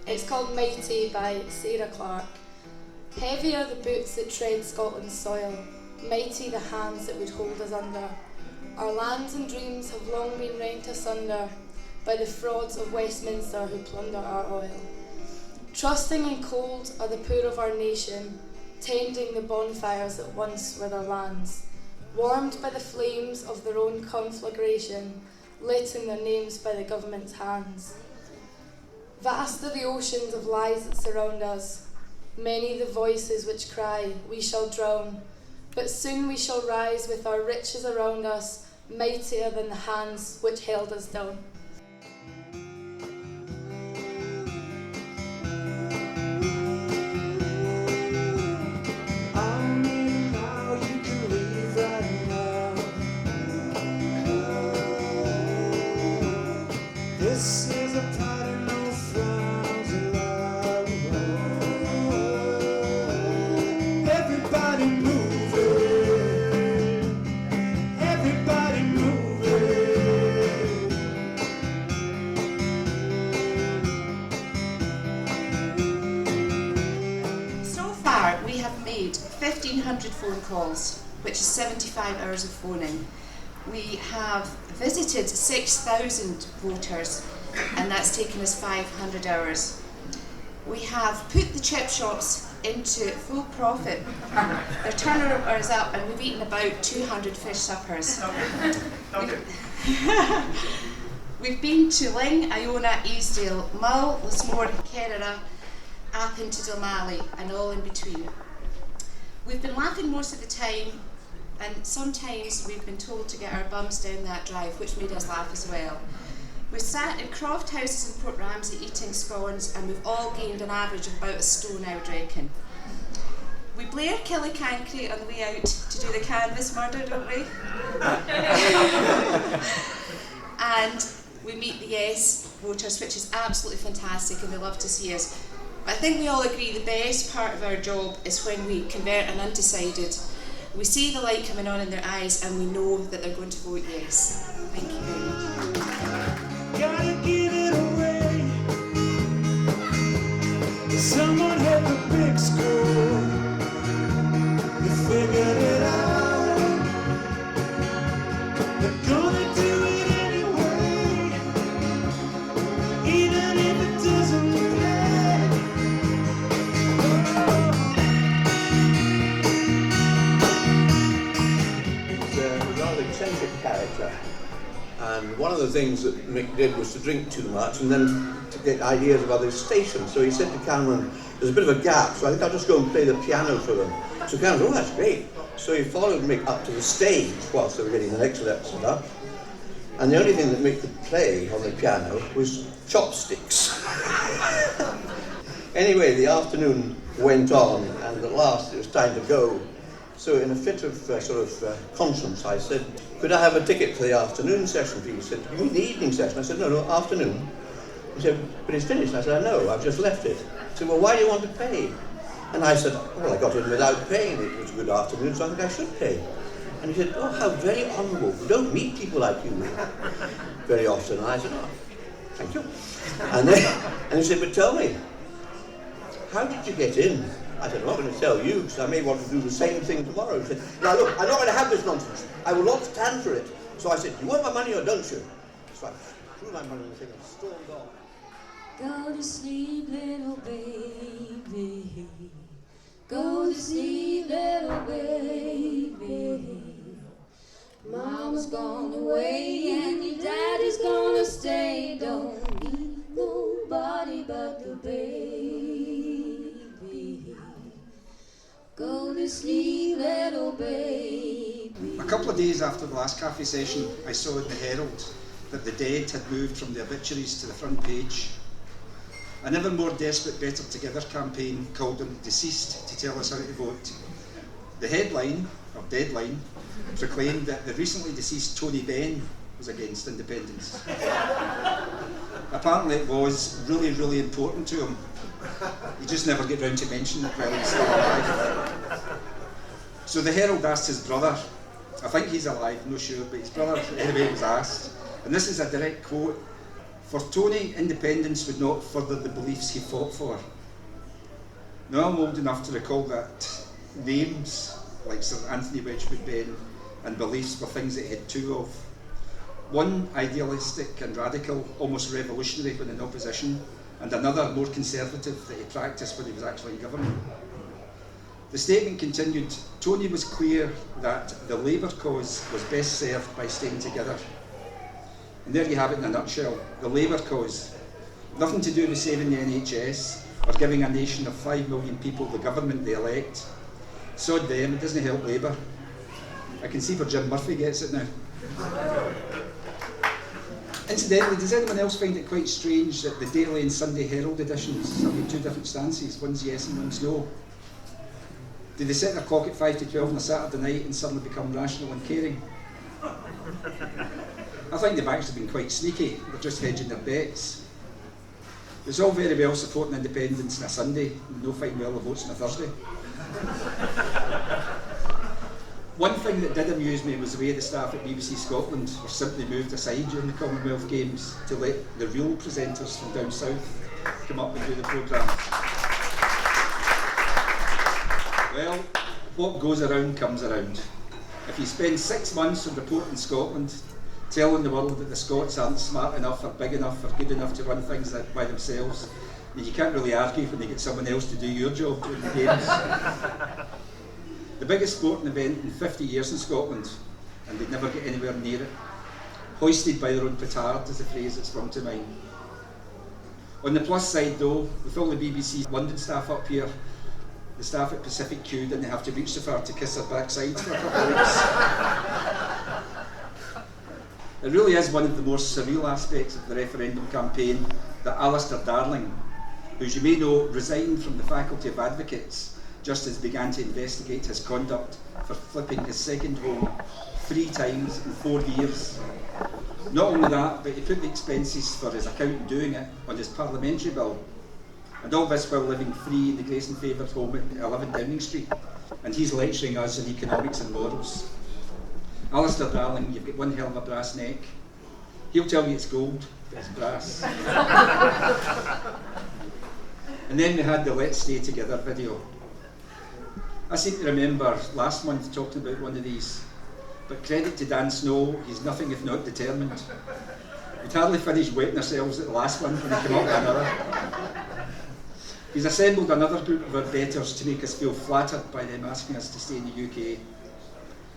It's called Mighty by Sarah Clark. Heavy are the boots that tread Scotland's soil, mighty the hands that would hold us under. Our lands and dreams have long been rent asunder by the frauds of Westminster who plunder our oil. Trusting and cold are the poor of our nation, tending the bonfires that once were their lands, warmed by the flames of their own conflagration, lit in their names by the government's hands. Vast are the oceans of lies that surround us, many the voices which cry, we shall drown, but soon we shall rise with our riches around us, mightier than the hands which held us down. This is a party, no frowns allowed. Everybody moving, everybody moving. So far, we have made 1,500 phone calls, which is 75 hours of phoning. We have visited 6,000 voters, and that's taken us 500 hours. We have put the chip shops into full profit. Their turnover is up, and we've eaten about 200 fish suppers. We've been to Ling, Iona, Easdale, Mull, Lismore, Kerrera, Appin to Dalmally, and all in between. We've been laughing most of the time, and sometimes we've been told to get our bums down that drive, which made us laugh as well. We've sat in croft houses in Port Ramsey eating scones, and we've all gained an average of about a stone, I would reckon. We blare Killicankry on the way out to do the canvas murder, don't we? And we meet the yes voters, which is absolutely fantastic, and they love to see us. But I think we all agree the best part of our job is when we convert an undecided. We see the light coming on in their eyes, and we know that they're going to vote yes. Thank you very much. Gotta give it away. Someone had the big score. They figured it out. They're gonna do it anyway, even if it doesn't pay. He's a rather eccentric character. And one of the things that Mick did was to drink too much and then to get ideas of other stations. So he said to Cameron, there's a bit of a gap, so I think I'll just go and play the piano for them. So Cameron said, oh, that's great. So he followed Mick up to the stage whilst they were getting the next set up. And the only thing that Mick could play on the piano was chopsticks. Anyway, the afternoon went on, and at last it was time to go. So in a fit of conscience, I said, could I have a ticket for the afternoon session, please? He said, you mean the evening session? I said, no, afternoon. He said, but it's finished. I said, no, I've just left it. He said, well, why do you want to pay? And I said, well, I got in without paying. It was a good afternoon, so I think I should pay. And he said, oh, how very honourable. We don't meet people like you very often. And I said, oh, thank you. And he said, but tell me, how did you get in? I said, I'm not going to tell you, because I may want to do the same thing tomorrow. He said, now look, I'm not going to have this nonsense. I will not stand for it. So I said, you want my money or don't you? So I threw my money in the thing and stormed off. Go to sleep, little baby. Go to sleep, little baby. Mama's gone away and your daddy's gonna stay. Don't need nobody but the baby. Go to sleep, little baby. A couple of days after the last cafe session, I saw in the Herald that the dead had moved from the obituaries to the front page. A never more desperate Better Together campaign called on the deceased to tell us how to vote. The headline, or deadline, proclaimed that the recently deceased Tony Benn was against independence. Apparently it was really, really important to him. He just never get round to mentioning it while he's still alive. So the Herald asked his brother, I think he's alive, no sure, but his brother anyway was asked, and this is a direct quote For Tony, independence would not further the beliefs he fought for. Now I'm old enough to recall that names, like Sir Anthony Wedgwood Benn, and beliefs were things that he had two of. One idealistic and radical, almost revolutionary when in opposition, and another more conservative that he practised when he was actually in government. The statement continued, Tony was clear that the Labour cause was best served by staying together. And there you have it in a nutshell, the Labour cause. Nothing to do with saving the NHS or giving a nation of 5 million people the government they elect. Sod them, it doesn't help Labour. I can see where Jim Murphy gets it now. Incidentally, does anyone else find it quite strange that the Daily and Sunday Herald editions have got two different stances, one's yes and one's no? Do they set their clock at 5 to 12 on a Saturday night and suddenly become rational and caring? I think they've actually been quite sneaky, they're just hedging their bets. It's all very well supporting independence on a Sunday, and no fine well the votes on a Thursday. One thing that did amuse me was the way the staff at BBC Scotland were simply moved aside during the Commonwealth Games to let the real presenters from down south come up and do the programme. Well, what goes around comes around. If you spend 6 months on reporting Scotland, telling the world that the Scots aren't smart enough or big enough or good enough to run things by themselves, then you can't really argue when you get someone else to do your job during the Games. The biggest sporting event in 50 years in Scotland, and they'd never get anywhere near it. Hoisted by their own petard is the phrase that sprung to mind. On the plus side though, with all the BBC London staff up here, the staff at Pacific Q didn't have to reach so far to kiss their backsides for a couple of weeks. It really is one of the most surreal aspects of the referendum campaign that Alistair Darling, who as you may know resigned from the Faculty of Advocates just as began to investigate his conduct for flipping his second home 3 times in 4 years. Not only that, but he put the expenses for his accountant doing it on his parliamentary bill. And all this while living free in the Grayson favoured home at 11 Downing Street. And he's lecturing us in economics and morals. Alistair Darling, you've got one hell of a brass neck. He'll tell you it's gold, but it's brass. And then we had the Let's Stay Together video. I seem to remember last month talking about one of these, but credit to Dan Snow, he's nothing if not determined. We'd hardly finished wetting ourselves at the last one when he came up with another. He's assembled another group of our betters to make us feel flattered by them asking us to stay in the UK.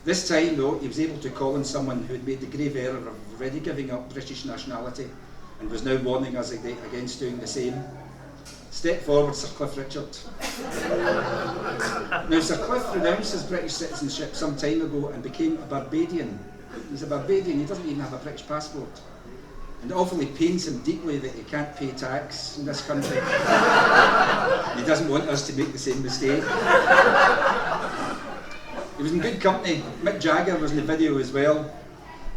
This time though, he was able to call on someone who had made the grave error of already giving up British nationality and was now warning us against doing the same. Step forward, Sir Cliff Richard. Now, Sir Cliff renounced his British citizenship some time ago and became a Barbadian. He's a Barbadian, he doesn't even have a British passport. And it awfully pains him deeply that he can't pay tax in this country. And he doesn't want us to make the same mistake. He was in good company. Mick Jagger was in the video as well.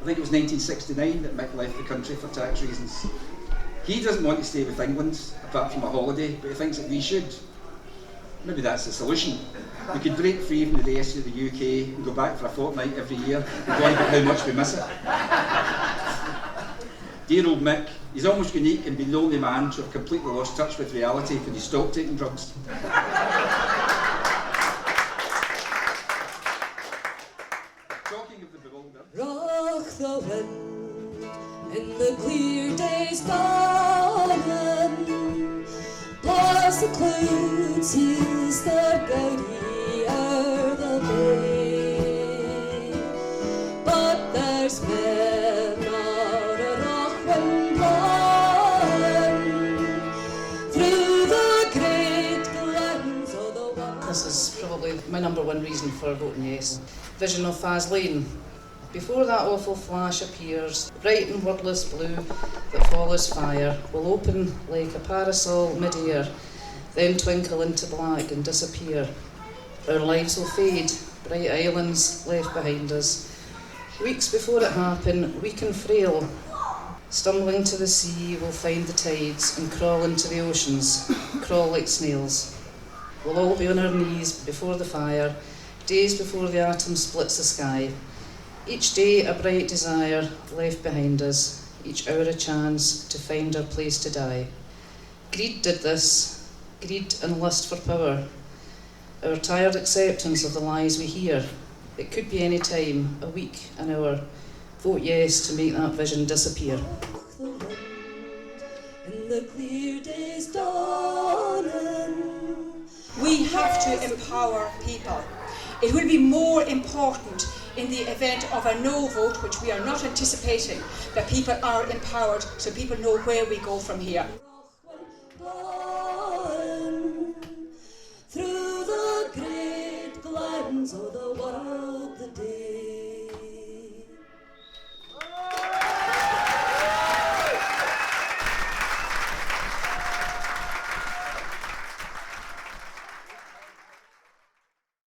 I think it was 1969 that Mick left the country for tax reasons. He doesn't want to stay with England, apart from a holiday, but he thinks that we should. Maybe that's the solution. We could break free from the rest of the UK and go back for a fortnight every year and go on about how much we miss it. Dear old Mick, he's almost unique in being the only man to have completely lost touch with reality when he stopped taking drugs. Talking of the bewildered. Rock the wind in the clear day's dawning, past the clouds is the gaudy o'er the bay. But there's been not a rock wind blowing through the great glens of the wild. This is probably my number one reason for voting yes. Vision of Faslane. Before that awful flash appears, bright and wordless blue that follows fire will open like a parasol mid-air, then twinkle into black and disappear. Our lives will fade, bright islands left behind us. Weeks before it happen, weak and frail, stumbling to the sea, we'll find the tides and crawl into the oceans, crawl like snails. We'll all be on our knees before the fire, days before the atom splits the sky. Each day a bright desire left behind us, each hour a chance to find our place to die. Greed did this, greed and lust for power. Our tired acceptance of the lies we hear. It could be any time, a week, an hour. Vote yes to make that vision disappear. The wind in the clear day's dawning. We have to empower people. It will be more important in the event of a no vote, which we are not anticipating, that people are empowered so people know where we go from here. Through the great glens of the